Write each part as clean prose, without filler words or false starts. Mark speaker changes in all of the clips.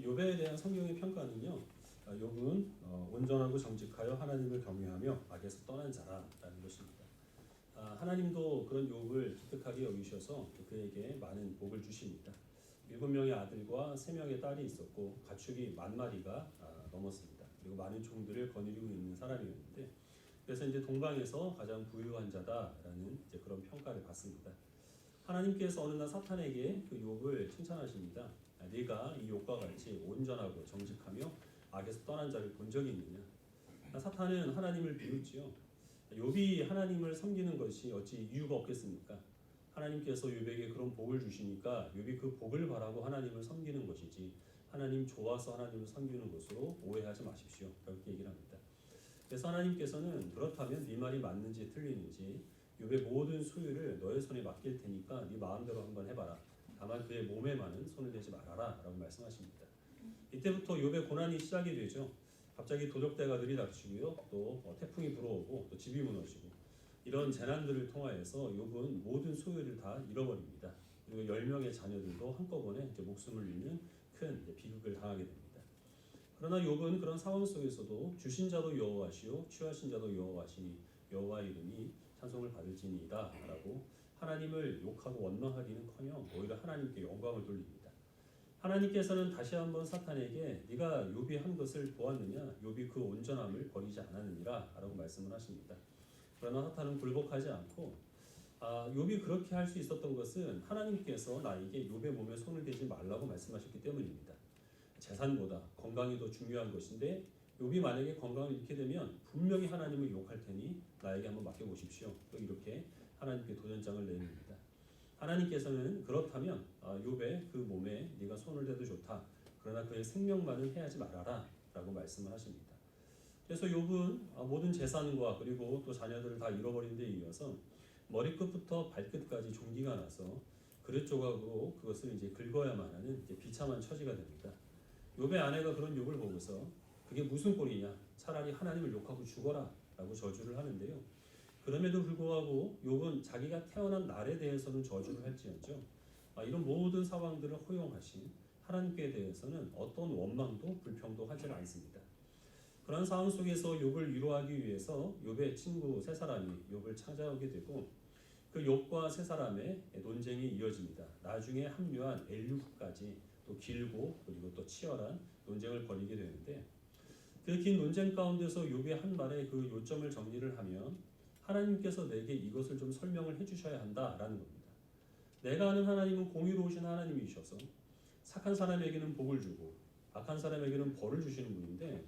Speaker 1: 욥에 대한 성경의 평가는요. 욥은 온전하고 정직하여 하나님을 경외하며 악에서 떠난 자라라는 것입니다. 하나님도 그런 욥을 기특하게 여기셔서 그에게 많은 복을 주십니다. 7명의 아들과 3명의 딸이 있었고 가축이 10,000마리가 넘었습니다. 그리고 많은 종들을 거느리고 있는 사람이었는데, 그래서 이제 동방에서 가장 부유한 자다라는 이제 그런 평가를 받습니다. 하나님께서 어느 날 사탄에게 그 욥을 칭찬하십니다. 네가 이 욥과 같이 온전하고 정직하며 악에서 떠난 자를 본 적이 있느냐? 사탄은 하나님을 비웃지요. 욥이 하나님을 섬기는 것이 어찌 이유가 없겠습니까? 하나님께서 욥에게 그런 복을 주시니까 욥이 그 복을 바라고 하나님을 섬기는 것이지, 하나님 좋아서 하나님을 섬기는 것으로 오해하지 마십시오. 그렇게 얘기를 합니다. 그래서 하나님께서는 그렇다면 네 말이 맞는지 틀리는지 욥의 모든 소유를 너의 손에 맡길 테니까 네 마음대로 한번 해봐라. 다만 그의 몸에만은 손을 대지 말아라 라고 말씀하십니다. 이때부터 욥의 고난이 시작이 되죠. 갑자기 도적대가 들이닥치고요, 또 태풍이 불어오고 또 집이 무너지고, 이런 재난들을 통하여서 욥은 모든 소유를 다 잃어버립니다. 그리고 10명의 자녀들도 한꺼번에 이제 목숨을 잃는 큰 비극을 당하게 됩니다. 그러나 욥은 그런 상황 속에서도 주신 자도 여호와시요 취하신 자도 여호와시니 여호와의 이름이 찬송을 받을지니이다 라고 하나님을 욕하고 원망하기는커녕 오히려 하나님께 영광을 돌립니다. 하나님께서는 다시 한번 사탄에게 네가 욥이 한 것을 보았느냐, 욥이 그 온전함을 버리지 않았느니라 라고 말씀을 하십니다. 그러나 사탄은 굴복하지 않고 욥이 그렇게 할 수 있었던 것은 하나님께서 나에게 욥의 몸에 손을 대지 말라고 말씀하셨기 때문입니다. 재산보다 건강이 더 중요한 것인데 욥이 만약에 건강을 잃게 되면 분명히 하나님을 욕할 테니 나에게 한번 맡겨보십시오. 또 이렇게 하나님께 도전장을 내립니다. 하나님께서는 그렇다면 욥의 그 몸에 네가 손을 대도 좋다. 그러나 그의 생명만은 해하지 말아라 라고 말씀을 하십니다. 그래서 욥은 모든 재산과 그리고 또 자녀들을 다 잃어버린 데 이어서 머리끝부터 발끝까지 종기가 나서 그릇 조각으로 그것을 이제 긁어야만 하는 이제 비참한 처지가 됩니다. 욥의 아내가 그런 욥을 보고서 그게 무슨 꼴이냐, 차라리 하나님을 욕하고 죽어라 라고 저주를 하는데요. 그럼에도 불구하고 욥은 자기가 태어난 날에 대해서는 저주를 할지언정 이런 모든 상황들을 허용하신 하나님께 대해서는 어떤 원망도 불평도 하지 않습니다. 그런 상황 속에서 욥을 위로하기 위해서 욥의 친구 세 사람이 욥을 찾아오게 되고 그 욥과 세 사람의 논쟁이 이어집니다. 나중에 합류한 엘리후까지 또 길고 그리고 또 치열한 논쟁을 벌이게 되는데, 그 긴 논쟁 가운데서 욥의 한 말에 그 요점을 정리를 하면 하나님께서 내게 이것을 좀 설명을 해주셔야 한다라는 겁니다. 내가 아는 하나님은 공의로우신 하나님이셔서 착한 사람에게는 복을 주고 악한 사람에게는 벌을 주시는 분인데,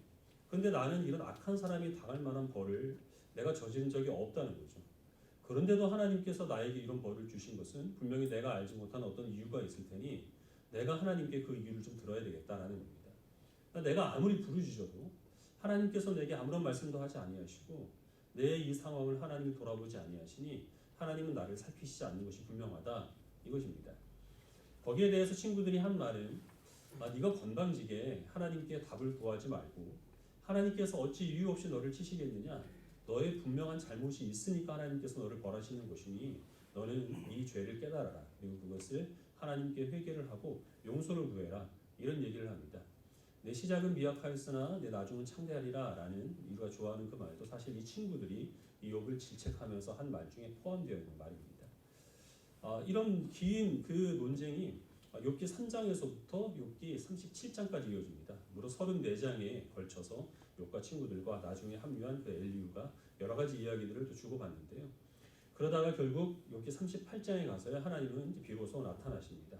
Speaker 1: 근데 나는 이런 악한 사람이 당할 만한 벌을 내가 저지른 적이 없다는 거죠. 그런데도 하나님께서 나에게 이런 벌을 주신 것은 분명히 내가 알지 못한 어떤 이유가 있을 테니 내가 하나님께 그 이유를 좀 들어야 되겠다라는 겁니다. 내가 아무리 부르짖어도 하나님께서 내게 아무런 말씀도 하지 아니하시고 내 이 상황을 하나님이 돌아보지 아니하시니 하나님은 나를 살피시지 않는 것이 분명하다, 이것입니다. 거기에 대해서 친구들이 한 말은 네가 건방지게 하나님께 답을 구하지 말고 하나님께서 어찌 이유 없이 너를 치시겠느냐, 너의 분명한 잘못이 있으니까 하나님께서 너를 벌하시는 것이니 너는 이 죄를 깨달아라. 그리고 그것을 하나님께 회개를 하고 용서를 구해라. 이런 얘기를 합니다. 내 시작은 미약하였으나 내 나중은 창대하리라 라는 우리가 좋아하는 그 말도 사실 이 친구들이 이 욥을 질책하면서 한 말 중에 포함되어 있는 말입니다. 이런 긴 그 논쟁이 욥기 3장에서부터 욥기 37장까지 이어집니다. 무려 34장에 걸쳐서 욥과 친구들과 나중에 합류한 그 엘리후가 여러 가지 이야기들을 또 주고받는데요. 그러다가 결국 욥기 38장에 가서야 하나님은 비로소 나타나십니다.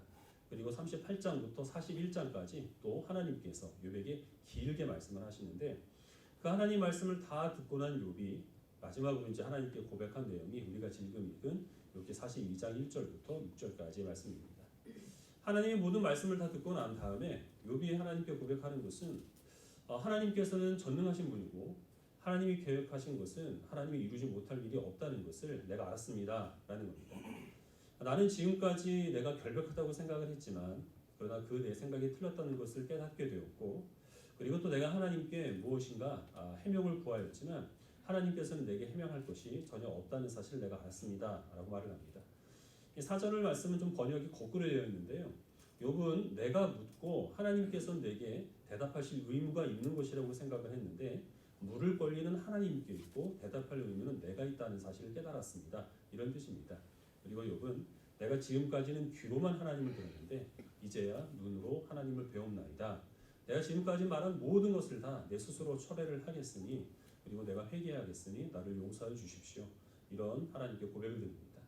Speaker 1: 그리고 38장부터 41장까지 또 하나님께서 욥에게 길게 말씀을 하시는데, 그 하나님 말씀을 다 듣고 난 욥이 마지막으로 이제 하나님께 고백한 내용이 우리가 지금 읽은 욥기 42장 1절부터 6절까지의 말씀입니다. 하나님의 모든 말씀을 다 듣고 난 다음에 욥이 하나님께 고백하는 것은 하나님께서는 전능하신 분이고 하나님이 계획하신 것은 하나님이 이루지 못할 일이 없다는 것을 내가 알았습니다 라는 겁니다. 나는 지금까지 내가 결백하다고 생각을 했지만 그러나 그 내 생각이 틀렸다는 것을 깨닫게 되었고, 그리고 또 내가 하나님께 무엇인가 해명을 구하였지만 하나님께서는 내게 해명할 것이 전혀 없다는 사실을 내가 알았습니다 라고 말을 합니다. 이 4절 말씀은 좀 번역이 거꾸로 되어 있는데요. 욥은 내가 묻고 하나님께서는 내게 대답하실 의무가 있는 것이라고 생각을 했는데 물을 권리는 하나님께 있고 대답할 의무는 내가 있다는 사실을 깨달았습니다. 이런 뜻입니다. 그리고 욥은 내가 지금까지는 귀로만 하나님을 들었는데 이제야 눈으로 하나님을 배움나이다. 내가 지금까지 말한 모든 것을 다 내 스스로 철회를 하겠으니 그리고 내가 회개하겠으니 나를 용서해 주십시오. 이런 하나님께 고백을 드립니다.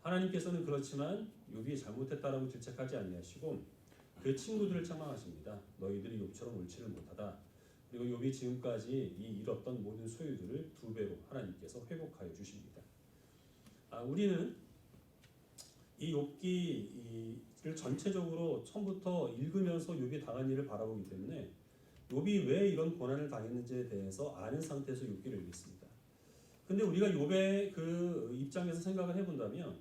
Speaker 1: 하나님께서는 그렇지만 욥이 잘못했다라고 질책하지 아니하시고 그 친구들을 책망하십니다. 너희들이 욥처럼 옳지를 못하다. 그리고 욥이 지금까지 이 잃었던 모든 소유들을 2배로 하나님께서 회복하여 주십니다. 우리는 이 욥기를 전체적으로 처음부터 읽으면서 욥이 당한 일을 바라보기 때문에 욥이 왜 이런 고난을 당했는지에 대해서 아는 상태에서 욥기를 읽겠습니다. 근데 우리가 욥의 그 입장에서 생각을 해본다면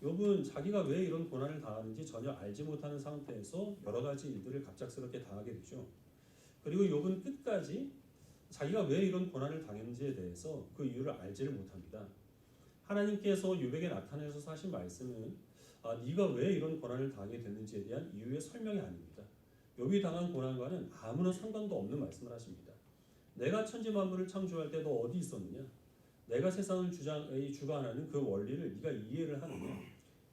Speaker 1: 욥은 자기가 왜 이런 고난을 당하는지 전혀 알지 못하는 상태에서 여러 가지 일들을 갑작스럽게 당하게 되죠. 그리고 욥은 끝까지 자기가 왜 이런 고난을 당했는지에 대해서 그 이유를 알지를 못합니다. 하나님께서 욥에게 나타내서 하신 말씀은 네가 왜 이런 고난을 당하게 됐는지에 대한 이유의 설명이 아닙니다. 욥이 당한 고난과는 아무런 상관도 없는 말씀을 하십니다. 내가 천지 만물을 창조할 때 너 어디 있었느냐? 내가 세상을 주관하는 그 원리를 네가 이해를 하느냐?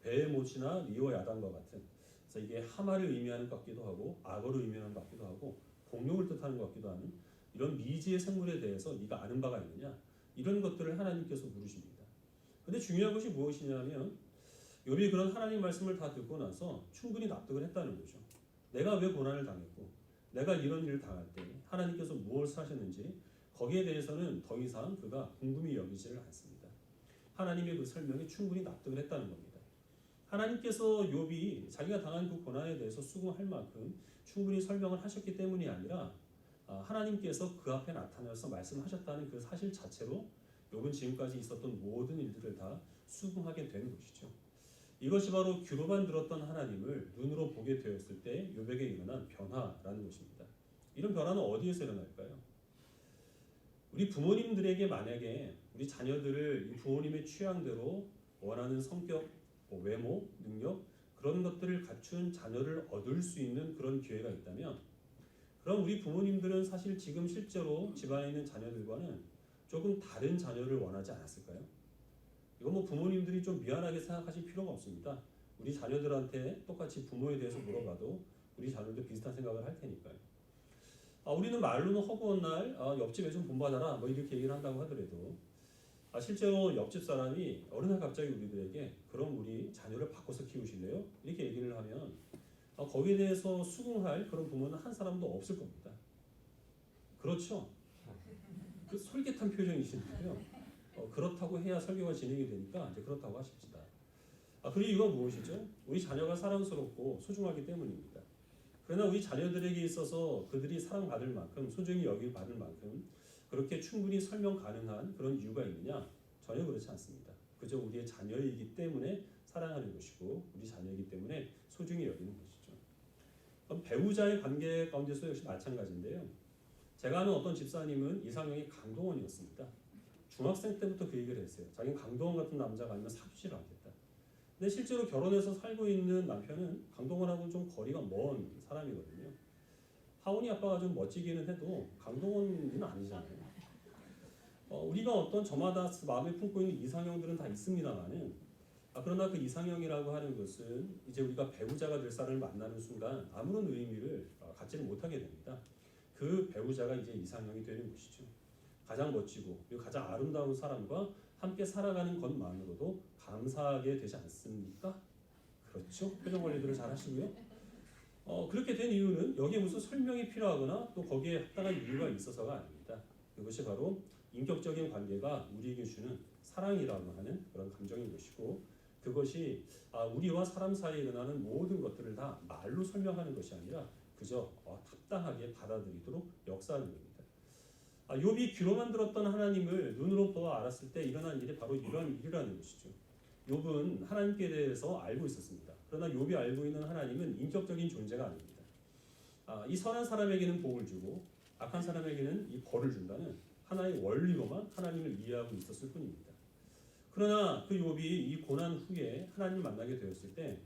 Speaker 1: 베헤못이나 리오 야단과 같은, 그래서 이게 하마를 의미하는 것 같기도 하고 악어를 의미하는 것 같기도 하고 공룡을 뜻하는 것 같기도 하는 이런 미지의 생물에 대해서 네가 아는 바가 있느냐? 이런 것들을 하나님께서 물으십니다. 근데 중요한 것이 무엇이냐면 욥이 그런 하나님 말씀을 다 듣고 나서 충분히 납득을 했다는 거죠. 내가 왜 고난을 당했고 내가 이런 일을 당할 때 하나님께서 무엇을 하셨는지 거기에 대해서는 더 이상 그가 궁금히 여기지를 않습니다. 하나님의 그 설명에 충분히 납득을 했다는 겁니다. 하나님께서 욥이 자기가 당한 그 고난에 대해서 수긍할 만큼 충분히 설명을 하셨기 때문이 아니라 하나님께서 그 앞에 나타나서 말씀하셨다는 그 사실 자체로 욥은 지금까지 있었던 모든 일들을 다 수긍하게 되는 것이죠. 이것이 바로 귀로만 들었던 하나님을 눈으로 보게 되었을 때 욥에게 일어난 변화라는 것입니다. 이런 변화는 어디에서 일어날까요? 우리 부모님들에게 만약에 우리 자녀들을 이 부모님의 취향대로 원하는 성격, 외모, 능력 그런 것들을 갖춘 자녀를 얻을 수 있는 그런 기회가 있다면 그럼 우리 부모님들은 사실 지금 실제로 집안에 있는 자녀들과는 조금 다른 자녀를 원하지 않았을까요? 이건 뭐 부모님들이 좀 미안하게 생각하실 필요가 없습니다. 우리 자녀들한테 똑같이 부모에 대해서 물어봐도 우리 자녀도 비슷한 생각을 할 테니까요. 우리는 말로는 허구한 날 옆집에 좀 본받아라 뭐 이렇게 얘기를 한다고 하더라도 실제로 옆집 사람이 어느 날 갑자기 우리들에게 그럼 우리 자녀를 바꿔서 키우실래요? 이렇게 얘기를 하면 거기에 대해서 수긍할 그런 부모는 한 사람도 없을 겁니다. 그렇죠? 그 솔깃한 표정이신데요. 그렇다고 해야 설교가 진행이 되니까 이제 그렇다고 하십시다. 그리고 이건 무엇이죠? 우리 자녀가 사랑스럽고 소중하기 때문입니다. 그러나 우리 자녀들에게 있어서 그들이 사랑받을 만큼 소중히 여김받을 만큼 그렇게 충분히 설명 가능한 그런 이유가 있느냐? 전혀 그렇지 않습니다. 그저 우리의 자녀이기 때문에 사랑하는 것이고 우리 자녀이기 때문에 소중히 여기는 것이죠. 그럼 배우자의 관계 가운데서 역시 마찬가지인데요. 제가 아는 어떤 집사님은 이상형이 강동원이었습니다. 중학생 때부터 그 얘기를 했어요. 자기는 강동원 같은 남자가 아니면 사귀지를 않겠다. 근데 실제로 결혼해서 살고 있는 남편은 강동원하고는 좀 거리가 먼 사람이거든요. 하온이 아빠가 좀 멋지기는 해도 강동원은 아니잖아요. 우리가 어떤 저마다 마음에 품고 있는 이상형들은 다 있습니다만은 그러나 그 이상형이라고 하는 것은 이제 우리가 배우자가 될 사람을 만나는 순간 아무런 의미를 갖지를 못하게 됩니다. 그 배우자가 이제 이상형이 되는 것이죠. 가장 멋지고 그리고 가장 아름다운 사람과 함께 살아가는 것만으로도 감사하게 되지 않습니까? 그렇죠? 표정 관리들을 잘 하시고요. 그렇게 된 이유는 여기에 무슨 설명이 필요하거나 또 거기에 합당한 이유가 있어서가 아닙니다. 그것이 바로 인격적인 관계가 우리에게 주는 사랑이라고 하는 그런 감정인 것이고 그것이 우리와 사람 사이에 일어나는 모든 것들을 다 말로 설명하는 것이 아니라 그저 합당하게 받아들이도록 역사하는 겁니다. 욥이 귀로만 들었던 하나님을 눈으로 보아 알았을 때 일어난 일이 바로 이런 일이라는 것이죠. 욥은 하나님께 대해서 알고 있었습니다. 그러나 욥이 알고 있는 하나님은 인격적인 존재가 아닙니다. 이 선한 사람에게는 복을 주고 악한 사람에게는 이 벌을 준다는 하나의 원리로만 하나님을 이해하고 있었을 뿐입니다. 그러나 그 욥이 이 고난 후에 하나님을 만나게 되었을 때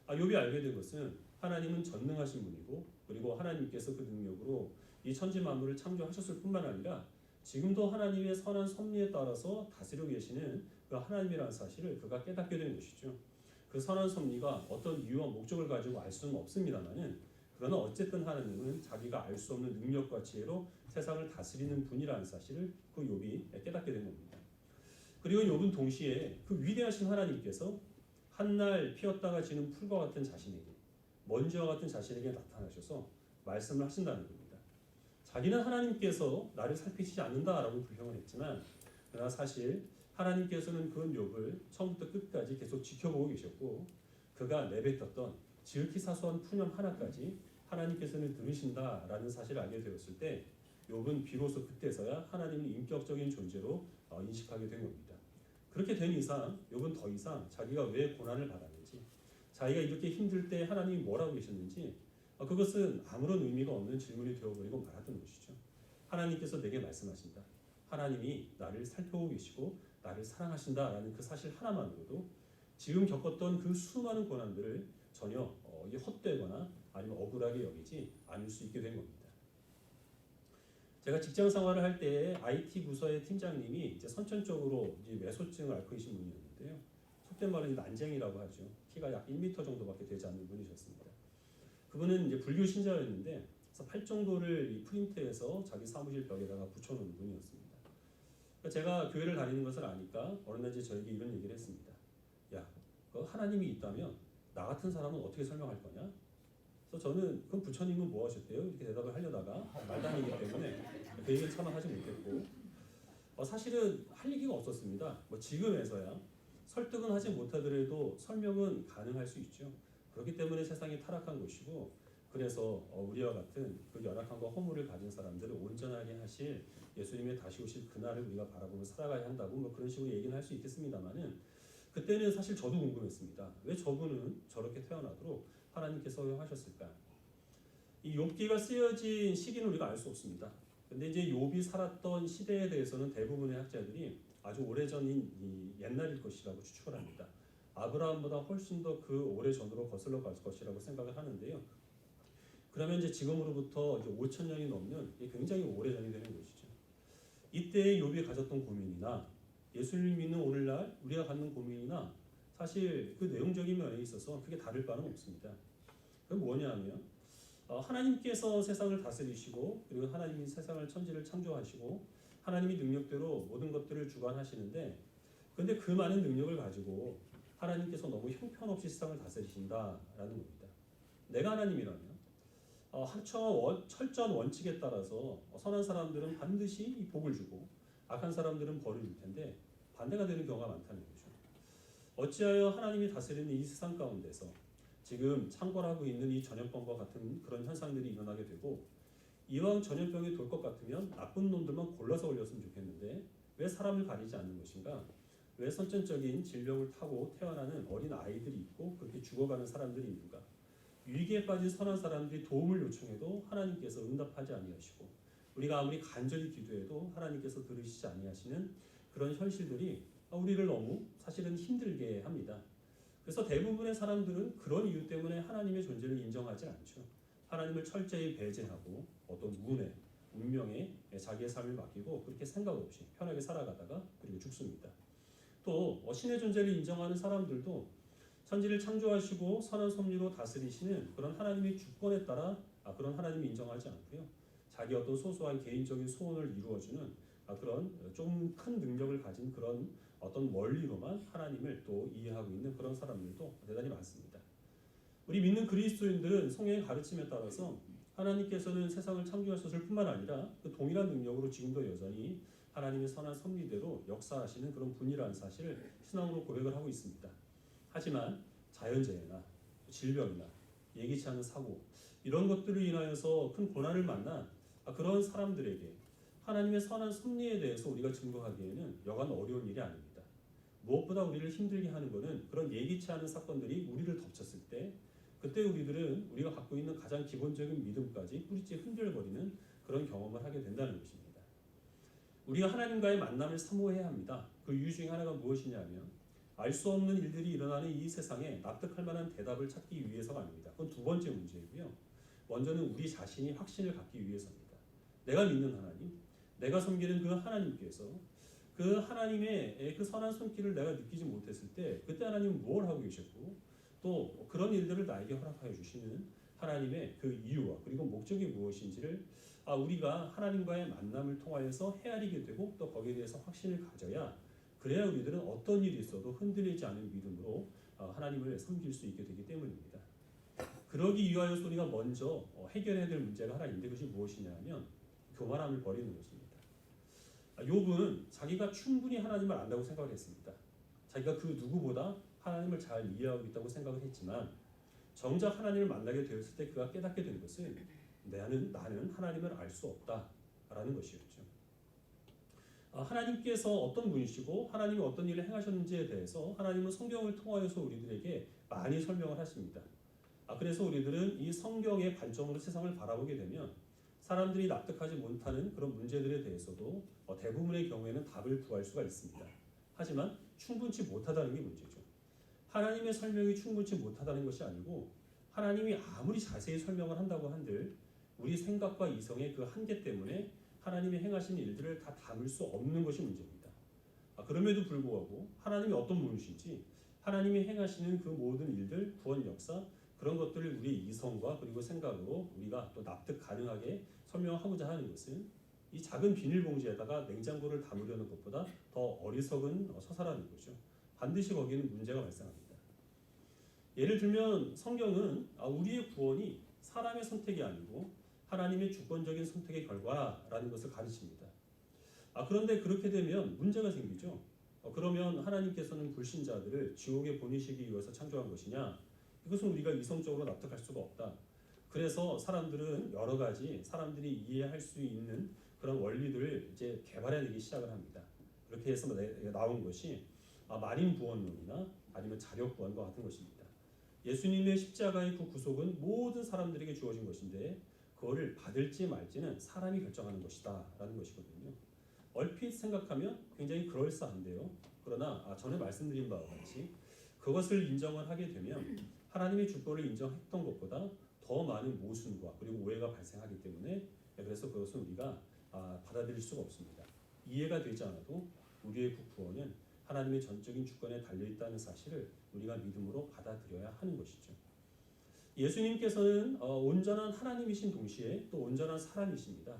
Speaker 1: 욥이 알게 된 것은 하나님은 전능하신 분이고 그리고 그리고 하나님께서 그 능력으로 이 천지 만물을 창조하셨을 뿐만 아니라 지금도 하나님의 선한 섭리에 따라서 다스리고 계시는 그 하나님이라는 사실을 그가 깨닫게 된 것이죠. 그 선한 섭리가 어떤 이유와 목적을 가지고 알 수는 없습니다만은 그러나 어쨌든 하나님은 자기가 알 수 없는 능력과 지혜로 세상을 다스리는 분이라는 사실을 그 욥이 깨닫게 된 겁니다. 그리고 욥은 동시에 그 위대하신 하나님께서 한날 피었다가 지는 풀과 같은 자신에게 먼지와 같은 자신에게 나타나셔서 말씀을 하신다는 겁니다. 자기는 하나님께서 나를 살피시지 않는다라고 불평을 했지만 그러나 사실 하나님께서는 그 욥을 처음부터 끝까지 계속 지켜보고 계셨고 그가 내뱉었던 지극히 사소한 푸념 하나까지 하나님께서는 들으신다라는 사실을 알게 되었을 때 욥은 비로소 그때서야 하나님을 인격적인 존재로 인식하게 된 겁니다. 그렇게 된 이상 욥은 더 이상 자기가 왜 고난을 받았는지 자기가 이렇게 힘들 때 하나님이 뭐라고 계셨는지 그것은 아무런 의미가 없는 질문이 되어버리고 말았던 것이죠. 하나님께서 내게 말씀하신다. 하나님이 나를 살펴보고 계시고 나를 사랑하신다라는 그 사실 하나만으로도 지금 겪었던 그 수많은 고난들을 전혀 헛되거나 아니면 억울하게 여기지 않을 수 있게 된 겁니다. 제가 직장 생활을 할 때 IT 부서의 팀장님이 이제 선천적으로 이제 외소증을 앓고 계신 분이었는데요. 속된 말로 난쟁이라고 하죠. 키가 약 1m 정도밖에 되지 않는 분이셨습니다. 그분은 이제 불교 신자였는데 그래서 팔정도를 이 프린트해서 자기 사무실 벽에다가 붙여놓은 분이었습니다. 그러니까 제가 교회를 다니는 것을 아니까 어느 날 이제 저에게 이런 얘기를 했습니다. 야, 그 하나님이 있다면 나 같은 사람은 어떻게 설명할 거냐? 그래서 저는 그럼 부처님은 뭐 하셨대요? 이렇게 대답을 하려다가 말단이기 때문에 그 얘기를 차마 하지 못했고 사실은 할 얘기가 없었습니다. 뭐 지금에서야 설득은 하지 못하더라도 설명은 가능할 수 있죠. 그렇기 때문에 세상이 타락한 것이고 그래서 우리와 같은 그 연약함과 허물을 가진 사람들을 온전하게 하실 예수님의 다시 오실 그날을 우리가 바라보며 살아가야 한다고 뭐 그런 식으로 얘기는 할 수 있겠습니다만은 그때는 사실 저도 궁금했습니다. 왜 저분은 저렇게 태어나도록 하나님께서 허용하셨을까? 이 욥기가 쓰여진 시기는 우리가 알 수 없습니다. 근데 이제 욥이 살았던 시대에 대해서는 대부분의 학자들이 아주 오래전인 이 옛날일 것이라고 추측을 합니다. 아브라함보다 훨씬 더 그 오래전으로 거슬러 갈 것이라고 생각을 하는데요. 그러면 이제 지금으로부터 이제 5,000년이 넘는 굉장히 오래전이 되는 것이죠. 이때 욥이 가졌던 고민이나 예수를 믿는 오늘날 우리가 갖는 고민이나 사실 그 내용적인 면에 있어서 크게 다를 바는 없습니다. 그건 뭐냐면 하나님께서 세상을 다스리시고 그리고 하나님이 세상을 천지를 창조하시고 하나님이 능력대로 모든 것들을 주관하시는데 그런데 그 많은 능력을 가지고 하나님께서 너무 형편없이 세상을 다스리신다라는 겁니다. 내가 하나님이라면 철저한 원칙에 따라서 선한 사람들은 반드시 이 복을 주고 악한 사람들은 벌을 줄 텐데 반대가 되는 경우가 많다는 거죠. 어찌하여 하나님이 다스리는 이 세상 가운데서 지금 창궐하고 있는 이 전염병과 같은 그런 현상들이 일어나게 되고 이왕 전염병이 돌 것 같으면 나쁜 놈들만 골라서 올렸으면 좋겠는데 왜 사람을 가리지 않는 것인가? 왜 선천적인 질병을 타고 태어나는 어린 아이들이 있고 그렇게 죽어가는 사람들이 있는가? 위기에 빠진 선한 사람들이 도움을 요청해도 하나님께서 응답하지 아니하시고 우리가 아무리 간절히 기도해도 하나님께서 들으시지 아니하시는 그런 현실들이 우리를 너무 사실은 힘들게 합니다. 그래서 대부분의 사람들은 그런 이유 때문에 하나님의 존재를 인정하지 않죠. 하나님을 철저히 배제하고 어떤 운명에 자기의 삶을 맡기고 그렇게 생각 없이 편하게 살아가다가 그리고 죽습니다. 또 신의 존재를 인정하는 사람들도 천지를 창조하시고 선한 섭리로 다스리시는 그런 하나님의 주권에 따라 그런 하나님을 인정하지 않고요. 자기 어떤 소소한 개인적인 소원을 이루어주는 그런 좀 큰 능력을 가진 그런 어떤 원리로만 하나님을 또 이해하고 있는 그런 사람들도 대단히 많습니다. 우리 믿는 그리스도인들은 성경의 가르침에 따라서 하나님께서는 세상을 창조하셨을 뿐만 아니라 그 동일한 능력으로 지금도 여전히 하나님의 선한 섭리대로 역사하시는 그런 분이라는 사실을 신앙으로 고백을 하고 있습니다. 하지만 자연재해나 질병이나 예기치 않은 사고 이런 것들을 인하여서 큰 고난을 만난 그런 사람들에게 하나님의 선한 섭리에 대해서 우리가 증거하기에는 여간 어려운 일이 아닙니다. 무엇보다 우리를 힘들게 하는 것은 그런 예기치 않은 사건들이 우리를 덮쳤을 때 그때 우리들은 우리가 갖고 있는 가장 기본적인 믿음까지 뿌리째 흔들거리는 그런 경험을 하게 된다는 것입니다. 우리가 하나님과의 만남을 사모해야 합니다. 그 이유 중에 하나가 무엇이냐면 알 수 없는 일들이 일어나는 이 세상에 납득할 만한 대답을 찾기 위해서가 아닙니다. 그건 두 번째 문제이고요. 먼저는 우리 자신이 확신을 갖기 위해서입니다. 내가 믿는 하나님, 내가 섬기는 그 하나님께서 그 하나님의 그 선한 손길을 내가 느끼지 못했을 때 그때 하나님은 뭘 하고 계셨고 또 그런 일들을 나에게 허락하여 주시는 하나님의 그 이유와 그리고 목적이 무엇인지를 우리가 하나님과의 만남을 통하여서 헤아리게 되고 또 거기에 대해서 확신을 가져야 그래야 우리들은 어떤 일이 있어도 흔들리지 않은 믿음으로 하나님을 섬길 수 있게 되기 때문입니다. 그러기 위하여서 우리가 먼저 해결해야 될 문제가 하나 있는데 그것이 무엇이냐 하면 교만함을 버리는 것입니다. 욥은 자기가 충분히 하나님을 안다고 생각을 했습니다. 자기가 그 누구보다 하나님을 잘 이해하고 있다고 생각을 했지만 정작 하나님을 만나게 되었을 때 그가 깨닫게 된 것은 나는 하나님을 알 수 없다라는 것이었죠. 하나님께서 어떤 분이시고 하나님이 어떤 일을 행하셨는지에 대해서 하나님은 성경을 통하여서 우리들에게 많이 설명을 하십니다. 그래서 우리들은 이 성경의 관점으로 세상을 바라보게 되면 사람들이 납득하지 못하는 그런 문제들에 대해서도 대부분의 경우에는 답을 구할 수가 있습니다. 하지만 충분치 못하다는 게 문제죠. 하나님의 설명이 충분치 못하다는 것이 아니고 하나님이 아무리 자세히 설명을 한다고 한들 우리 생각과 이성의 그 한계 때문에 하나님이 행하신 일들을 다 담을 수 없는 것이 문제입니다. 그럼에도 불구하고 하나님이 어떤 분이신지 하나님이 행하시는 그 모든 일들, 구원 역사 그런 것들을 우리의 이성과 그리고 생각으로 우리가 또 납득 가능하게 설명하고자 하는 것은 이 작은 비닐봉지에다가 냉장고를 담으려는 것보다 더 어리석은 서사라는 거죠. 반드시 거기에는 문제가 발생합니다. 예를 들면 성경은 우리의 구원이 사람의 선택이 아니고 하나님의 주권적인 선택의 결과라는 것을 가르칩니다. 그런데 그렇게 되면 문제가 생기죠. 그러면 하나님께서는 불신자들을 지옥에 보내시기 위해서 창조한 것이냐? 이것은 우리가 이성적으로 납득할 수가 없다. 그래서 사람들은 여러 가지 사람들이 이해할 수 있는 그런 원리들을 이제 개발해내기 시작을 합니다. 그렇게 해서 나온 것이 만인 구원론이나 아니면 자력 구원과 같은 것입니다. 예수님의 십자가의 그 구속은 모든 사람들에게 주어진 것인데 그거를 받을지 말지는 사람이 결정하는 것이다 라는 것이거든요. 얼핏 생각하면 굉장히 그럴싸한데요. 그러나 전에 말씀드린 바와 같이 그것을 인정을 하게 되면 하나님의 주권을 인정했던 것보다 더 많은 모순과 그리고 오해가 발생하기 때문에 그래서 그것은 우리가 받아들일 수가 없습니다. 이해가 되지 않아도 우리의 구원은 하나님의 전적인 주권에 달려있다는 사실을 우리가 믿음으로 받아들여야 하는 것이죠. 예수님께서는 온전한 하나님이신 동시에 또 온전한 사람이십니다.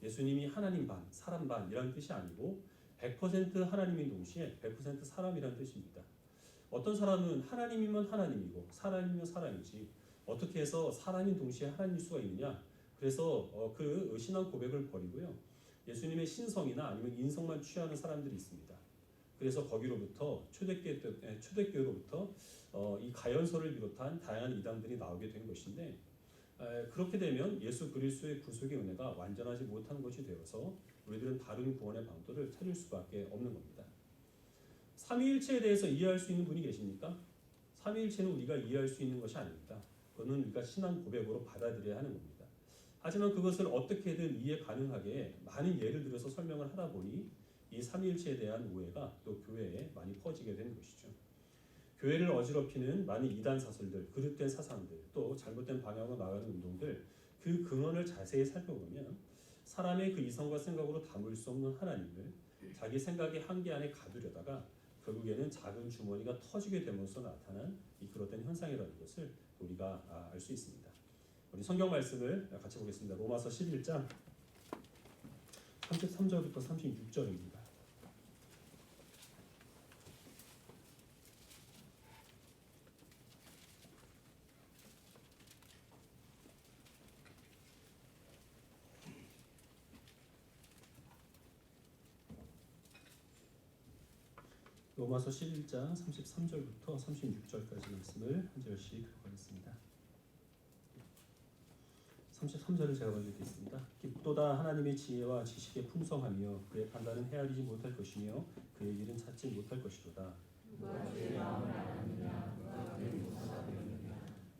Speaker 1: 예수님이 하나님 반, 사람 반이라는 뜻이 아니고 100% 하나님인 동시에 100% 사람이라는 뜻입니다. 어떤 사람은 하나님이면 하나님이고 사람이면 사람이지 어떻게 해서 사람인 동시에 하나님일 수가 있느냐? 그래서 그 신앙 고백을 버리고요. 예수님의 신성이나 아니면 인성만 취하는 사람들이 있습니다. 그래서 거기로부터 초대교회로부터 이 가연설을 비롯한 다양한 이단들이 나오게 된 것인데 그렇게 되면 예수 그리스도의 구속의 은혜가 완전하지 못한 것이 되어서 우리들은 다른 구원의 방도를 찾을 수밖에 없는 겁니다. 삼위일체에 대해서 이해할 수 있는 분이 계십니까? 삼위일체는 우리가 이해할 수 있는 것이 아닙니다. 그거는 우리가 신앙 고백으로 받아들여야 하는 겁니다. 하지만 그것을 어떻게든 이해 가능하게 많은 예를 들어서 설명을 하다 보니 이 삼위일체에 대한 오해가 또 교회에 많이 퍼지게 되는 것이죠. 교회를 어지럽히는 많은 이단 사설들, 그릇된 사상들, 또 잘못된 방향으로 나가는 운동들 그 근원을 자세히 살펴보면 사람의 그 이성과 생각으로 담을 수 없는 하나님을 자기 생각의 한계 안에 가두려다가 결국에는 작은 주머니가 터지게 됨으로써 나타난 이 그릇된 현상이라는 것을 우리가 알 수 있습니다. 우리 성경 말씀을 같이 보겠습니다. 로마서 11장 33절부터 36절입니다. 로마서 11장 33절부터 36절까지 말씀을 한 절씩 읽어보겠습니다. 33절을 제가 먼저 읽겠습니다. 깊도다 하나님의 지혜와 지식의 풍성하며 그의 판단은 헤아리지 못할 것이며 그의 길은 찾지 못할 것이로다.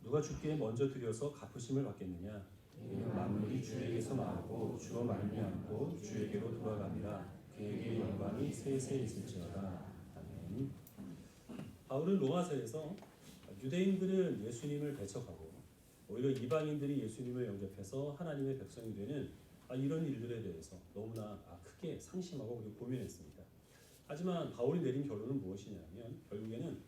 Speaker 1: 누가 주께 먼저 드려서 갚으심을 받겠느냐? 이는 만물이 주에게서 나오고 주로 말미암고 주에게로 돌아갑니다. 그에게 영광이 세세 있을지어다. 아멘. 바울은 로마서에서 유대인들은 예수님을 배척하고 오히려 이방인들이 예수님을 영접해서 하나님의 백성이 되는 이런 일들에 대해서 너무나 크게 상심하고 그리고 고민했습니다. 하지만 바울이 내린 결론은 무엇이냐면 결국에는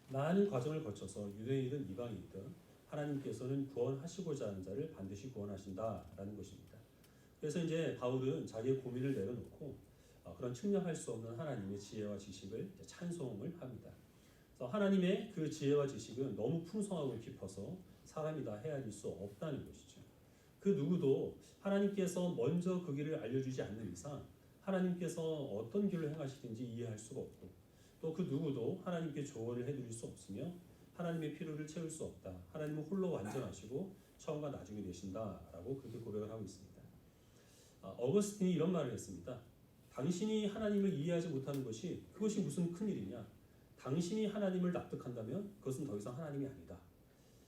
Speaker 1: 많은 과정을 거쳐서 유대인이든 이방인이든 하나님께서는 구원하시고자 하는 자를 반드시 구원하신다라는 것입니다. 그래서 이제 바울은 자기의 고민을 내려놓고 그런 측량할 수 없는 하나님의 지혜와 지식을 찬송을 합니다. 그래서 하나님의 그 지혜와 지식은 너무 풍성하고 깊어서 사람이 다 헤아릴 수 없다는 것이죠. 그 누구도 하나님께서 먼저 그 길을 알려주지 않는 이상 하나님께서 어떤 길을 행하시든지 이해할 수가 없고 또 그 누구도 하나님께 조언을 해드릴 수 없으며 하나님의 필요를 채울 수 없다. 하나님은 홀로 완전하시고 처음과 나중이 되신다라고 그렇게 고백을 하고 있습니다. 어거스틴이 이런 말을 했습니다. 당신이 하나님을 이해하지 못하는 그것이 무슨 큰일이냐. 당신이 하나님을 납득한다면 그것은 더 이상 하나님이 아니다.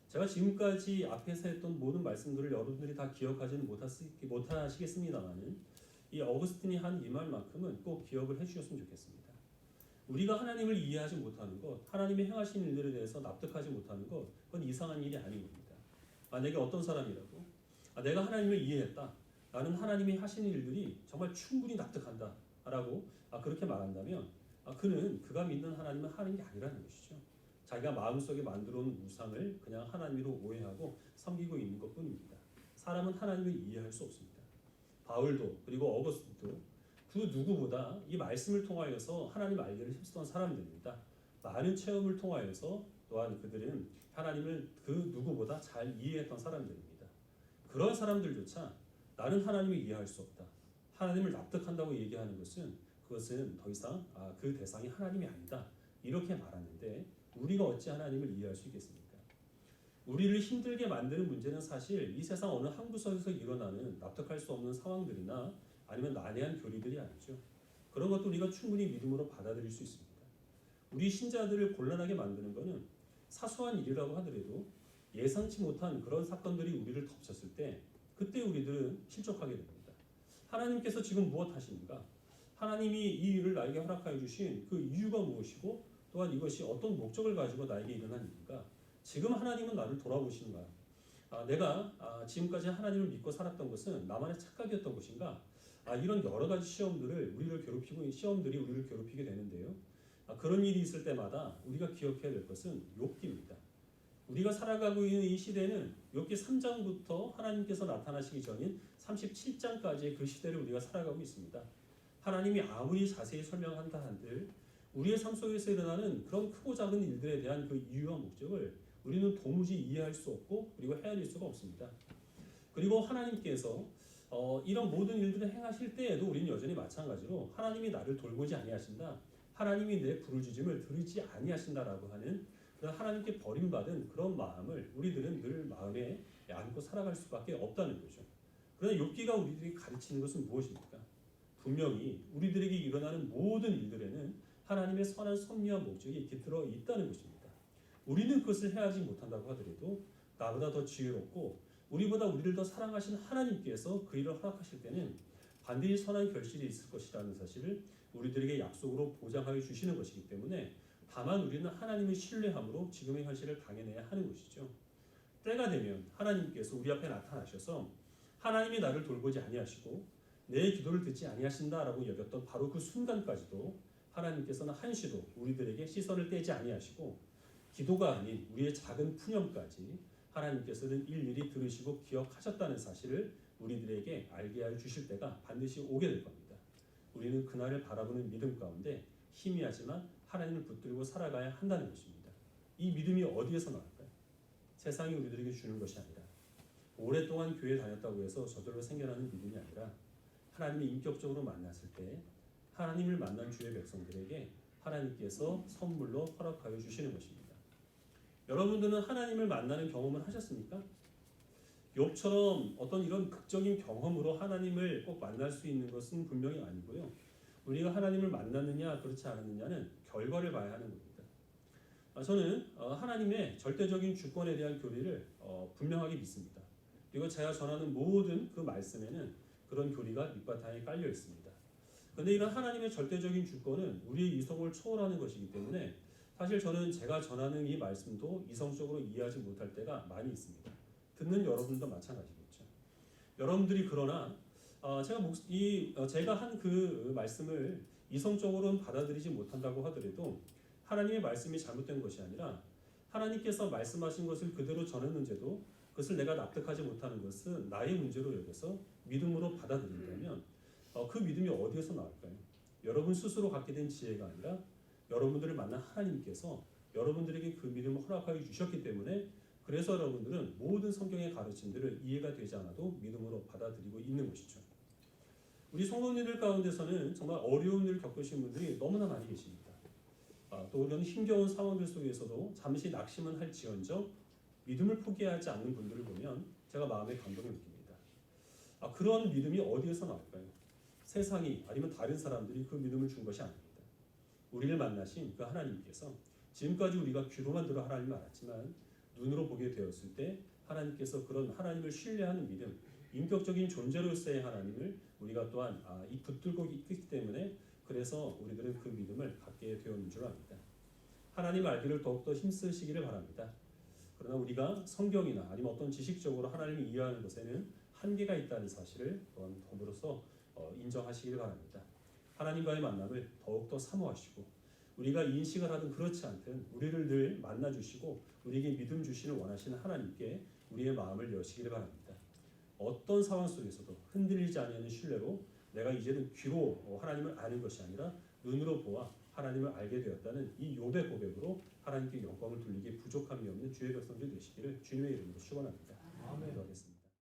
Speaker 1: 제가 지금까지 앞에서 했던 모든 말씀들을 여러분들이 다 기억하지는 못하시겠습니다만은 이 어거스틴이 한 이 말만큼은 꼭 기억을 해주셨으면 좋겠습니다. 우리가 하나님을 이해하지 못하는 것, 하나님의 행하신 일들에 대해서 납득하지 못하는 것, 그건 이상한 일이 아닌 겁니다. 만약에 어떤 사람이라도 내가 하나님을 이해했다. 나는 하나님이 하시는 일들이 정말 충분히 납득한다. 라고 그렇게 말한다면 그는 그가 믿는 하나님은 하는 게 아니라는 것이죠. 자기가 마음속에 만들어 놓은 우상을 그냥 하나님으로 오해하고 섬기고 있는 것뿐입니다. 사람은 하나님을 이해할 수 없습니다. 바울도 그리고 어거스틴도 그 누구보다 이 말씀을 통하여서 하나님 알기를 힘쓰던 사람들입니다. 많은 체험을 통하여서 또한 그들은 하나님을 그 누구보다 잘 이해했던 사람들입니다. 그런 사람들조차 나는 하나님을 이해할 수 없다. 하나님을 납득한다고 얘기하는 그것은 더 이상 그 대상이 하나님이 아니다. 이렇게 말하는데 우리가 어찌 하나님을 이해할 수 있겠습니까? 우리를 힘들게 만드는 문제는 사실 이 세상 어느 한 구석에서 일어나는 납득할 수 없는 상황들이나 아니면 난해한 교리들이 아니죠. 그런 것도 우리가 충분히 믿음으로 받아들일 수 있습니다. 우리 신자들을 곤란하게 만드는 것은 사소한 일이라고 하더라도 예상치 못한 그런 사건들이 우리를 덮쳤을 때 그때 우리들은 실족하게 됩니다. 하나님께서 지금 무엇 하십니까? 하나님이 이 일을 나에게 허락하여 주신 그 이유가 무엇이고 또한 이것이 어떤 목적을 가지고 나에게 일어난 일인가? 지금 하나님은 나를 돌아보시는가? 내가 지금까지 하나님을 믿고 살았던 것은 나만의 착각이었던 것인가? 이런 여러 가지 시험들이 우리를 괴롭히게 되는데요. 그런 일이 있을 때마다 우리가 기억해야 될 것은 욥기입니다. 우리가 살아가고 있는 이 시대는 욥기 3장부터 하나님께서 나타나시기 전인 37장까지의 그 시대를 우리가 살아가고 있습니다. 하나님이 아무리 자세히 설명한다 한들 우리의 삶 속에서 일어나는 그런 크고 작은 일들에 대한 그 이유와 목적을 우리는 도무지 이해할 수 없고 그리고 헤아릴 수가 없습니다. 그리고 하나님께서 이런 모든 일들을 행하실 때에도 우리는 여전히 마찬가지로 하나님이 나를 돌보지 아니하신다. 하나님이 내 부르짖음을 들으지 아니하신다라고 하는 그런 하나님께 버림받은 그런 마음을 우리들은 늘 마음에 안고 살아갈 수밖에 없다는 거죠. 그러나 욥기가 우리들이 가르치는 것은 무엇입니까? 분명히 우리들에게 일어나는 모든 일들에는 하나님의 선한 섭리와 목적이 깃들어 있다는 것입니다. 우리는 그것을 헤아리지 못한다고 하더라도 나보다 더 지혜롭고 우리보다 우리를 더 사랑하시는 하나님께서 그 일을 허락하실 때는 반드시 선한 결실이 있을 것이라는 사실을 우리들에게 약속으로 보장하여 주시는 것이기 때문에 다만 우리는 하나님을 신뢰함으로 지금의 현실을 당해내야 하는 것이죠. 때가 되면 하나님께서 우리 앞에 나타나셔서 하나님이 나를 돌보지 아니하시고 내 기도를 듣지 아니하신다라고 여겼던 바로 그 순간까지도 하나님께서는 한시도 우리들에게 시선을 떼지 아니하시고 기도가 아닌 우리의 작은 푸념까지 하나님께서는 일일이 들으시고 기억하셨다는 사실을 우리들에게 알게 하여 주실 때가 반드시 오게 될 겁니다. 우리는 그날을 바라보는 믿음 가운데 희미하지만 하나님을 붙들고 살아가야 한다는 것입니다. 이 믿음이 어디에서 나올까요? 세상이 우리들에게 주는 것이 아니라 오랫동안 교회 다녔다고 해서 저절로 생겨나는 믿음이 아니라 하나님을 인격적으로 만났을 때 하나님을 만난 주의 백성들에게 하나님께서 선물로 허락하여 주시는 것입니다. 여러분들은 하나님을 만나는 경험을 하셨습니까? 욥처럼 어떤 이런 극적인 경험으로 하나님을 꼭 만날 수 있는 것은 분명히 아니고요. 우리가 하나님을 만났느냐 그렇지 않았느냐는 결과를 봐야 하는 겁니다. 저는 하나님의 절대적인 주권에 대한 교리를 분명하게 믿습니다. 그리고 제가 전하는 모든 그 말씀에는 그런 교리가 밑바탕에 깔려 있습니다. 그런데 이런 하나님의 절대적인 주권은 우리의 이성을 초월하는 것이기 때문에 사실 저는 제가 전하는 이 말씀도 이성적으로 이해하지 못할 때가 많이 있습니다. 듣는 여러분도 마찬가지겠죠. 여러분들이 그러나 제가 한 그 말씀을 이성적으로는 받아들이지 못한다고 하더라도 하나님의 말씀이 잘못된 것이 아니라 하나님께서 말씀하신 것을 그대로 전했는데도 그것을 내가 납득하지 못하는 것은 나의 문제로 여겨서 믿음으로 받아들인다면 그 믿음이 어디에서 나올까요? 여러분 스스로 갖게 된 지혜가 아니라 여러분들을 만난 하나님께서 여러분들에게 그 믿음을 허락하여 주셨기 때문에 그래서 여러분들은 모든 성경의 가르침들을 이해가 되지 않아도 믿음으로 받아들이고 있는 것이죠. 우리 성도님들 가운데서는 정말 어려운 일을 겪으신 분들이 너무나 많이 계십니다. 또 이런 힘겨운 상황들 속에서도 잠시 낙심은 할지언정 믿음을 포기하지 않는 분들을 보면 제가 마음에 감동을 느낍니다. 그런 믿음이 어디에서 나올까요? 세상이 아니면 다른 사람들이 그 믿음을 준 것이 아닙니다. 우리를 만나신 그 하나님께서 지금까지 우리가 귀로만 들어 하나님을 알았지만 눈으로 보게 되었을 때 하나님께서 그런 하나님을 신뢰하는 믿음, 인격적인 존재로서의 하나님을 우리가 또한 붙들고 있기 때문에 그래서 우리들은 그 믿음을 갖게 되었는 줄 압니다. 하나님 알기를 더욱더 힘쓰시기를 바랍니다. 그러나 우리가 성경이나 아니면 어떤 지식적으로 하나님을 이해하는 것에는 한계가 있다는 사실을 또한 더불어서 인정하시기를 바랍니다. 하나님과의 만남을 더욱더 사모하시고 우리가 인식을 하든 그렇지 않든 우리를 늘 만나주시고 우리에게 믿음 주시는 원하시는 하나님께 우리의 마음을 여시기를 바랍니다. 어떤 상황 속에서도 흔들리지 않는 신뢰로 내가 이제는 귀로 하나님을 아는 것이 아니라 눈으로 보아 하나님을 알게 되었다는 이 욥의 고백으로 하나님께 영광을 돌리기에 부족함이 없는 주의 백성들 되시기를 주님의 이름으로 축원합니다. 기도하겠습니다.